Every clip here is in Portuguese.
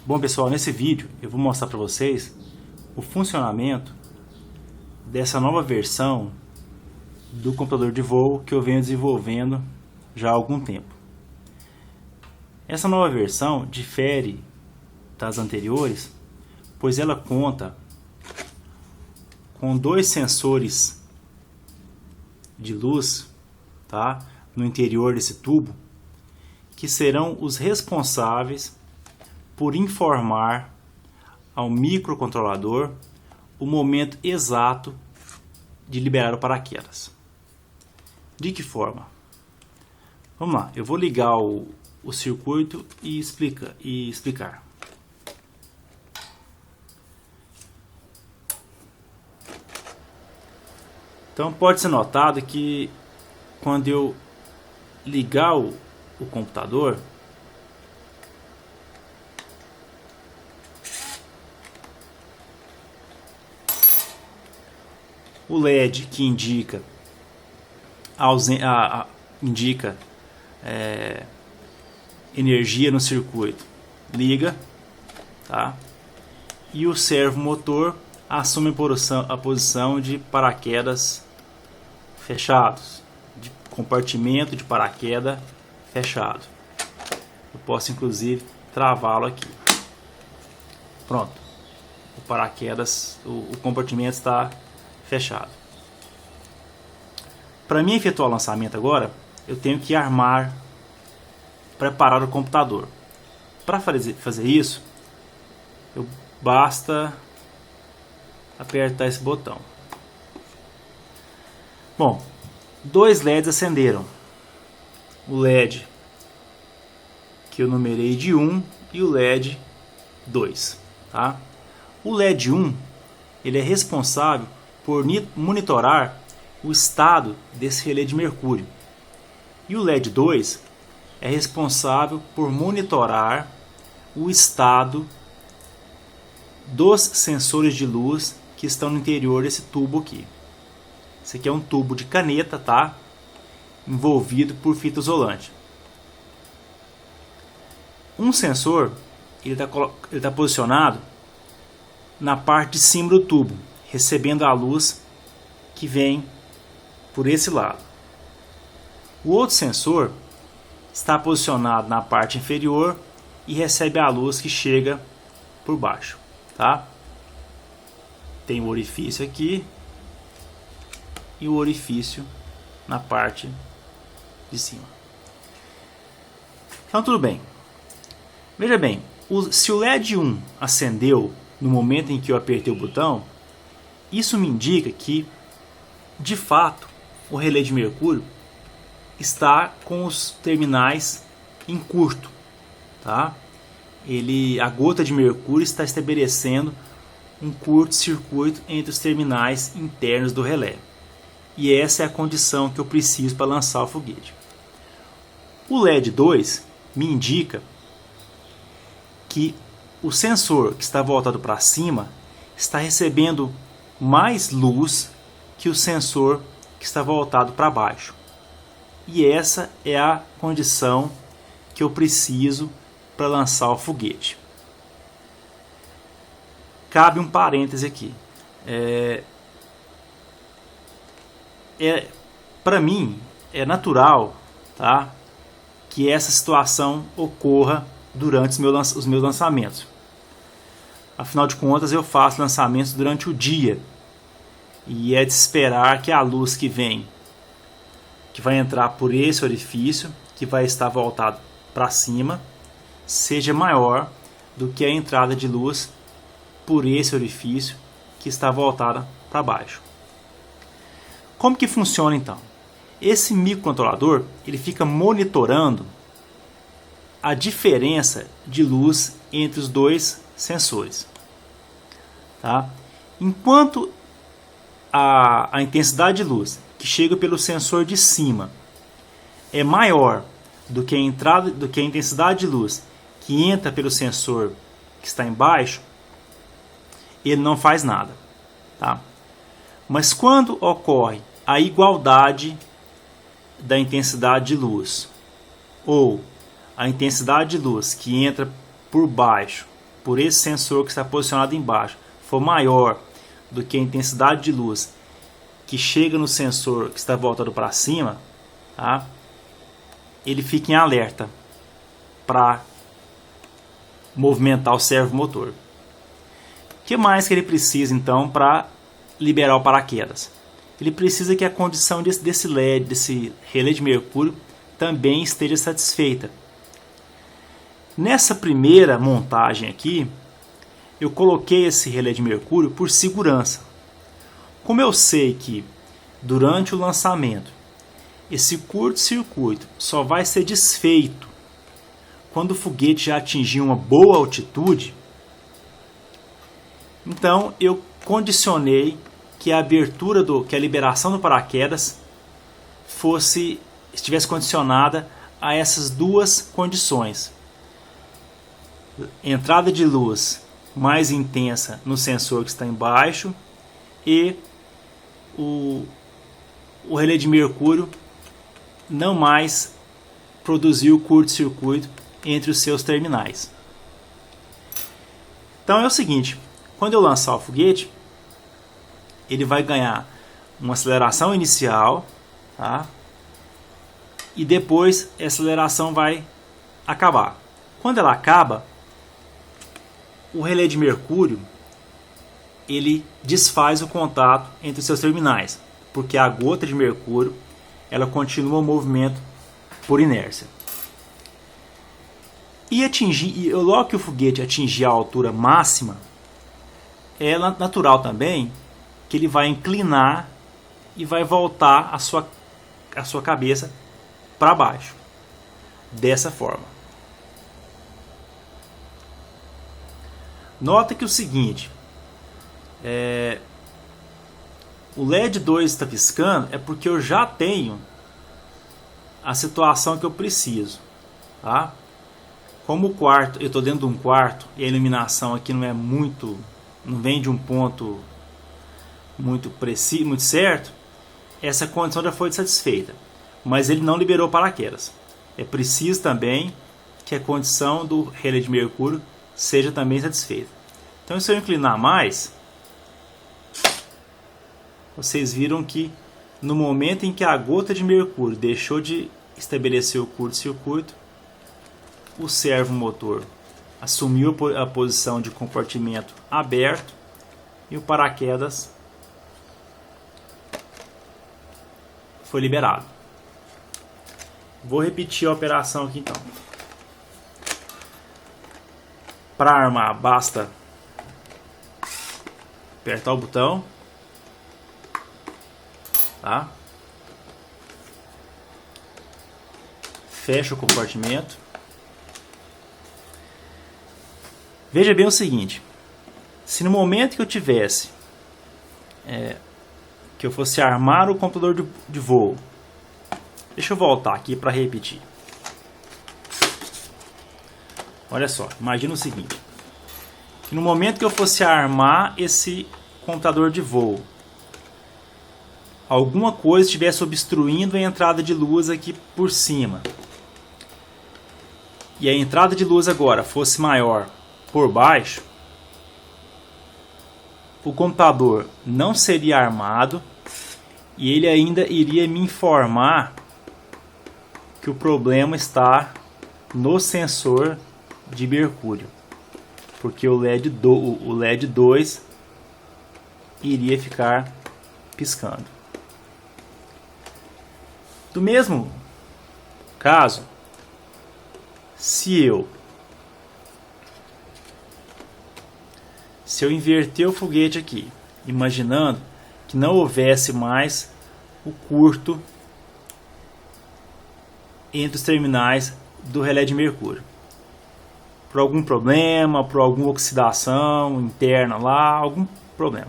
Bom pessoal, nesse vídeo eu vou mostrar para vocês o funcionamento dessa nova versão do computador de voo que eu venho desenvolvendo já há algum tempo. Essa nova versão difere das anteriores, pois ela conta com dois sensores de luz, tá, no interior desse tubo, que serão os responsáveis por informar ao microcontrolador o momento exato de liberar o paraquedas. De que forma? Vamos lá, eu vou ligar o circuito e explicar. Então pode ser notado que quando eu ligar o computador, o LED que indica energia no circuito liga, tá? E o servomotor assume a posição de paraquedas fechados, de compartimento de paraquedas fechado. Eu posso inclusive travá-lo aqui. Pronto, o paraquedas, o compartimento está fechado. Para mim efetuar o lançamento agora, eu tenho que preparar o computador. Para fazer isso, basta apertar esse botão. Bom, dois LEDs acenderam. O LED que eu numerei de 1 e o LED 2. Tá? O LED 1 ele é responsável por monitorar o estado desse relé de mercúrio. E o LED 2 é responsável por monitorar o estado dos sensores de luz que estão no interior desse tubo aqui. Esse aqui é um tubo de caneta, tá? Envolvido por fita isolante. Um sensor ele tá posicionado na parte de cima do tubo, recebendo a luz que vem por esse lado. O outro sensor está posicionado na parte inferior e recebe a luz que chega por baixo, tá? Tem o orifício aqui e o orifício na parte de cima. Então tudo bem. Veja bem, se o LED 1 acendeu no momento em que eu apertei o botão, isso me indica que, de fato, o relé de mercúrio está com os terminais em curto, tá? A gota de mercúrio está estabelecendo um curto-circuito entre os terminais internos do relé. E essa é a condição que eu preciso para lançar o foguete. O LED 2 me indica que o sensor que está voltado para cima está recebendo mais luz que o sensor que está voltado para baixo. E essa é a condição que eu preciso para lançar o foguete. Cabe um parêntese aqui. Para mim é natural, tá, que essa situação ocorra durante os meus lançamentos. Afinal de contas, eu faço lançamentos durante o dia. E é de esperar que a luz que vai entrar por esse orifício, que vai estar voltado para cima, seja maior do que a entrada de luz por esse orifício, que está voltada para baixo. Como que funciona então? Esse microcontrolador ele fica monitorando a diferença de luz entre os dois sensores. Tá? Enquanto a intensidade de luz que chega pelo sensor de cima é maior do que a intensidade de luz que entra pelo sensor que está embaixo, ele não faz nada, tá? Mas quando ocorre a igualdade da intensidade de luz, ou a intensidade de luz que entra por baixo por esse sensor que está posicionado embaixo for maior do que a intensidade de luz que chega no sensor que está voltado para cima, tá? Ele fica em alerta para movimentar o servomotor. O que mais que ele precisa então para liberar o paraquedas? Ele precisa que a condição desse LED, desse relé de mercúrio, também esteja satisfeita. Nessa primeira montagem aqui, eu coloquei esse relé de mercúrio por segurança. Como eu sei que durante o lançamento esse curto-circuito só vai ser desfeito quando o foguete já atingir uma boa altitude, então eu condicionei que a abertura que a liberação do paraquedas estivesse condicionada a essas duas condições: entrada de luz mais intensa no sensor que está embaixo e o relé de mercúrio não mais produzir o curto-circuito entre os seus terminais. Então é o seguinte: quando eu lançar o foguete, ele vai ganhar uma aceleração inicial, tá? E depois a aceleração vai acabar. Quando ela acaba, o relé de mercúrio ele desfaz o contato entre os seus terminais, porque a gota de mercúrio ela continua o movimento por inércia. E logo que o foguete atingir a altura máxima, é natural também que ele vai inclinar e vai voltar a sua cabeça para baixo, dessa forma. Nota que o seguinte, o LED 2 está piscando é porque eu já tenho a situação que eu preciso, tá? Como o quarto, eu estou dentro de um quarto e a iluminação aqui não vem de um ponto muito preciso, muito certo, essa condição já foi satisfeita, mas ele não liberou paraquedas. É preciso também que a condição do relé de mercúrio seja também satisfeita. Então, se eu inclinar mais, vocês viram que no momento em que a gota de mercúrio deixou de estabelecer o curto-circuito, o servomotor assumiu a posição de compartimento aberto e o paraquedas foi liberado. Vou repetir a operação aqui então. Para armar, basta apertar o botão, tá? Fecha o compartimento. Veja bem o seguinte: se no momento que eu tivesse que eu fosse armar o computador de voo, deixa eu voltar aqui para repetir. Olha só, imagina o seguinte: que no momento que eu fosse armar esse computador de voo, alguma coisa estivesse obstruindo a entrada de luz aqui por cima, e a entrada de luz agora fosse maior por baixo, o computador não seria armado e ele ainda iria me informar que o problema está no sensor de mercúrio, porque o LED 2 iria ficar piscando. Do mesmo caso, se eu inverter o foguete aqui, imaginando que não houvesse mais o curto entre os terminais do relé de mercúrio, por algum problema, por alguma oxidação interna lá, algum problema,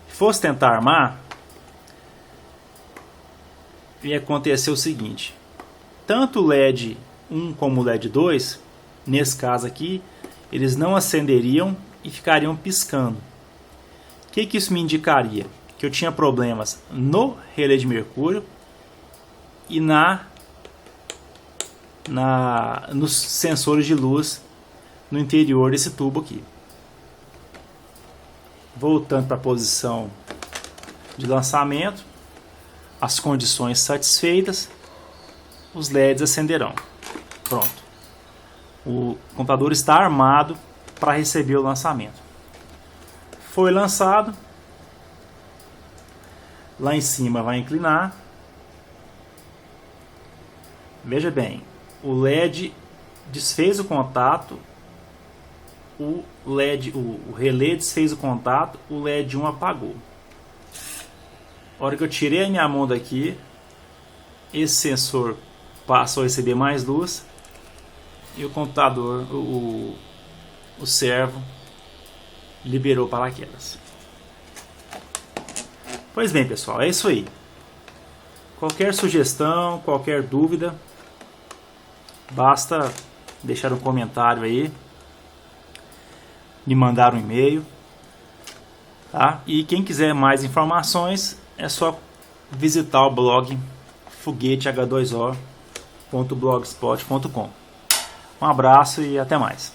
se fosse tentar armar, ia acontecer o seguinte: tanto o LED 1 como o LED 2, nesse caso aqui, eles não acenderiam e ficariam piscando. O que isso me indicaria? Que eu tinha problemas no relé de mercúrio e nos sensores de luz no interior desse tubo aqui. Voltando para a posição de lançamento, as condições satisfeitas, os LEDs acenderão. Pronto. O computador está armado para receber o lançamento. Foi lançado. Lá em cima vai inclinar. Veja bem, o LED desfez o contato, o relé desfez o contato, o LED 1 apagou. A hora que eu tirei a minha mão daqui, esse sensor passou a receber mais luz e o computador, o servo, liberou paraquedas. Pois bem, pessoal, é isso aí. Qualquer sugestão, qualquer dúvida, basta deixar um comentário aí, me mandar um e-mail, tá? E quem quiser mais informações é só visitar o blog fogueteh2o.blogspot.com. Um abraço e até mais.